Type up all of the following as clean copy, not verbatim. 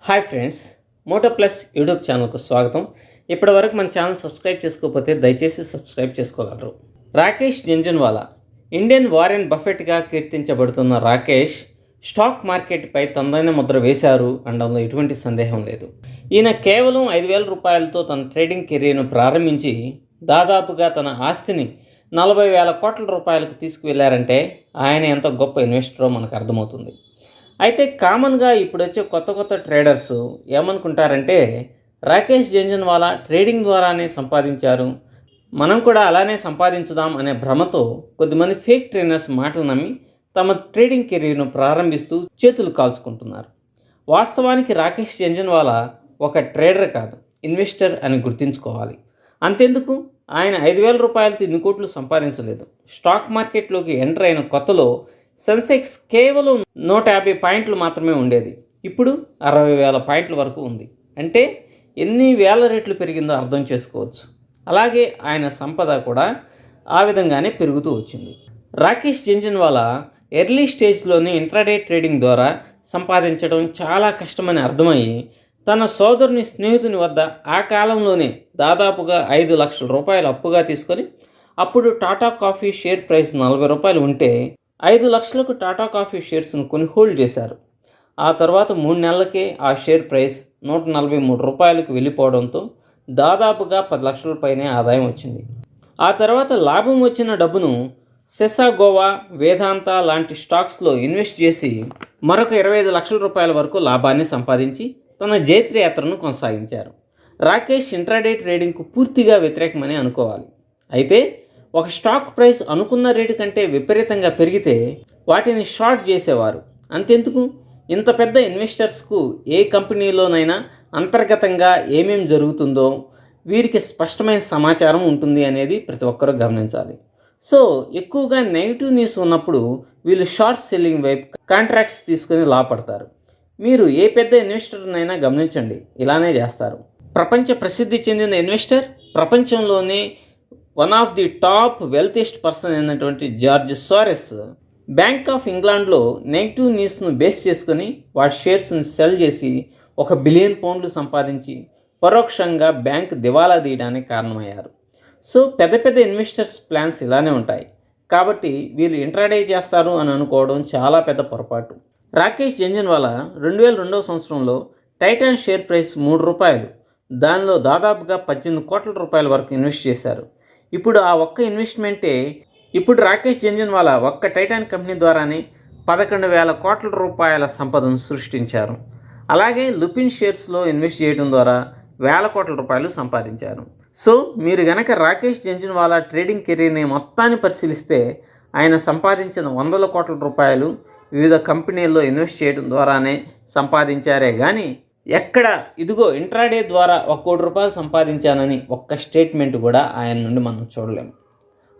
Hi friends, moto plus YouTube ఛానల్కు స్వాగతం. ఇప్పటివరకు మన ఛానల్ సబ్స్క్రైబ్ చేసుకోకపోతే దయచేసి సబ్స్క్రైబ్ చేసుకోగలరు. రాకేష్ జంజన్వాలా ఇండియన్ వారెన్ బఫెట్గా కీర్తించబడుతున్న రాకేష్ స్టాక్ మార్కెట్పై తనదైన ముద్ర వేశారు అనడంలో ఎటువంటి సందేహం లేదు. ఈయన కేవలం 5,000 రూపాయలతో తన ట్రేడింగ్ కెరీర్ను ప్రారంభించి దాదాపుగా తన ఆస్తిని 40,000 కోట్ల రూపాయలకు తీసుకువెళ్లారంటే ఆయన ఎంత గొప్ప ఇన్వెస్టరో మనకు అర్థమవుతుంది. అయితే కామన్గా ఇప్పుడు వచ్చే కొత్త ట్రేడర్స్ ఏమనుకుంటారంటే రాకేష్ జంజన్వాలా ట్రేడింగ్ ద్వారానే సంపాదించారు, మనం కూడా అలానే సంపాదించుదాం అనే భ్రమతో కొద్దిమంది ఫేక్ ట్రైనర్స్ మాటలు నమ్మి తమ ట్రేడింగ్ కెరీర్ను ప్రారంభిస్తూ చేతులు కాల్చుకుంటున్నారు. వాస్తవానికి రాకేష్ జంజన్వాలా ఒక ట్రేడర్ కాదు, ఇన్వెస్టర్ అని గుర్తుంచుకోవాలి. అంతెందుకు, ఆయన 5,000 రూపాయలతో ఇన్ని కోట్లు సంపాదించలేదు. స్టాక్ మార్కెట్లోకి ఎంటర్ అయిన కొత్తలో సెన్సెక్స్ కేవలం 150 పాయింట్లు మాత్రమే ఉండేది. ఇప్పుడు 60,000 పాయింట్ల వరకు ఉంది. అంటే ఎన్ని వేల రెట్లు పెరిగిందో అర్థం చేసుకోవచ్చు. అలాగే ఆయన సంపద కూడా ఆ విధంగానే పెరుగుతూ వచ్చింది. రాకేష్ జంజన్వాలా ఎర్లీ స్టేజ్లోనే ఇంట్రాడే ట్రేడింగ్ ద్వారా సంపాదించడం చాలా కష్టమని అర్థమయ్యి తన సోదరుని స్నేహితుని వద్ద ఆ కాలంలోనే దాదాపుగా 5 లక్షల రూపాయలు అప్పుగా తీసుకొని, అప్పుడు టాటా కాఫీ షేర్ ప్రైస్ 40 రూపాయలు ఉంటే 5 లక్షలకు టాటా కాఫీ షేర్స్ను కొని హోల్డ్ చేశారు. ఆ తర్వాత 3 నెలలకే ఆ షేర్ ప్రైస్ 143 రూపాయలకు వెళ్ళిపోవడంతో దాదాపుగా 10 లక్షల పైనే ఆదాయం వచ్చింది. ఆ తర్వాత లాభం వచ్చిన డబ్బును సెసాగోవా, వేదాంత లాంటి స్టాక్స్లో ఇన్వెస్ట్ చేసి మరొక 25 లక్షల రూపాయల వరకు లాభాన్ని సంపాదించి తన జైత్రయాత్రను కొనసాగించారు. రాకేష్ ఇంట్రాడే ట్రేడింగ్కు పూర్తిగా వ్యతిరేకమని అనుకోవాలి. అయితే ఒక స్టాక్ ప్రైస్ అనుకున్న రేటు కంటే విపరీతంగా పెరిగితే వాటిని షార్ట్ చేసేవారు. అంతెందుకు, ఇంత పెద్ద ఇన్వెస్టర్స్కు ఏ కంపెనీలోనైనా అంతర్గతంగా ఏమేం జరుగుతుందో వీరికి స్పష్టమైన సమాచారం ఉంటుంది అనేది ప్రతి ఒక్కరూ గమనించాలి. సో ఎక్కువగా నెగిటివ్ న్యూస్ ఉన్నప్పుడు వీళ్ళు షార్ట్ సెల్లింగ్ వైపు కాంట్రాక్ట్స్ తీసుకొని లాభపడతారు. మీరు ఏ పెద్ద ఇన్వెస్టర్నైనా గమనించండి, ఇలానే చేస్తారు. ప్రపంచ ప్రసిద్ధి చెందిన ఇన్వెస్టర్, ప్రపంచంలోనే one of the top wealthiest person అయినటువంటి జార్జ్ సోరెస్ బ్యాంక్ ఆఫ్ ఇంగ్లాండ్లో నెగిటివ్ న్యూస్ను బేస్ చేసుకొని వాటి షేర్స్ని సెల్ చేసి 1 బిలియన్ పౌండ్లు సంపాదించి పరోక్షంగా బ్యాంక్ దివాలా తీయడానికి కారణమయ్యారు. సో పెద్ద ఇన్వెస్టర్స్ ప్లాన్స్ ఇలానే ఉంటాయి. కాబట్టి వీళ్ళు ఇంట్రాడే చేస్తారు అని అనుకోవడం చాలా పెద్ద పొరపాటు. రాకేష్ జంజన్వాలా 2002 సంవత్సరంలో టైటాన్ షేర్ ప్రైస్ 3 రూపాయలు, దానిలో దాదాపుగా 18 కోట్ల రూపాయల వరకు ఇన్వెస్ట్ చేశారు. ఇప్పుడు ఆ ఒక్క ఇన్వెస్ట్మెంటే ఇప్పుడు రాకేష్ జంజన్వాలా ఒక్క టైటాన్ కంపెనీ ద్వారానే 11,000 కోట్ల రూపాయల సంపదను సృష్టించారు. అలాగే లుపిన్ షేర్స్లో ఇన్వెస్ట్ చేయడం ద్వారా 1,000 కోట్ల రూపాయలు సంపాదించారు. సో మీరు గనక రాకేష్ జంజన్వాలా ట్రేడింగ్ కెరీర్ని మొత్తాన్ని పరిశీలిస్తే ఆయన సంపాదించిన 100 కోట్ల రూపాయలు వివిధ కంపెనీల్లో ఇన్వెస్ట్ చేయడం ద్వారానే సంపాదించారే కానీ ఎక్కడ ఇదిగో ఇంట్రాడే ద్వారా 1 కోటి రూపాయలు సంపాదించానని ఒక్క స్టేట్మెంట్ కూడా ఆయన నుండి మనం చూడలేము.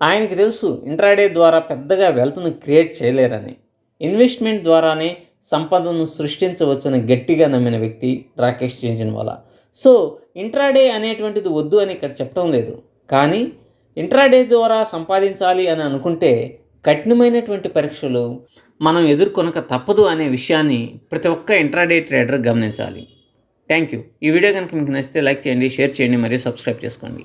ఆయనకి తెలుసు ఇంట్రాడే ద్వారా పెద్దగా వెల్త్ను క్రియేట్ చేయలేరని. ఇన్వెస్ట్మెంట్ ద్వారానే సంపదను సృష్టించవచ్చని గట్టిగా నమ్మిన వ్యక్తి రాకేష్ జంజన్వాలా. సో ఇంట్రాడే అనేటువంటిది వద్దు అని ఇక్కడ చెప్పడం లేదు, కానీ ఇంట్రాడే ద్వారా సంపాదించాలి అని అనుకుంటే కఠినమైనటువంటి పరీక్షలు మనం ఎదుర్కొనక తప్పదు అనే విషయాన్ని ప్రతి ఒక్క ఇంట్రాడే ట్రేడర్ గమనించాలి. Thank you. ఈ వీడియో కనుక మీకు నచ్చితే లైక్ చేయండి, షేర్ చేయండి మరియు సబ్స్క్రైబ్ చేసుకోండి.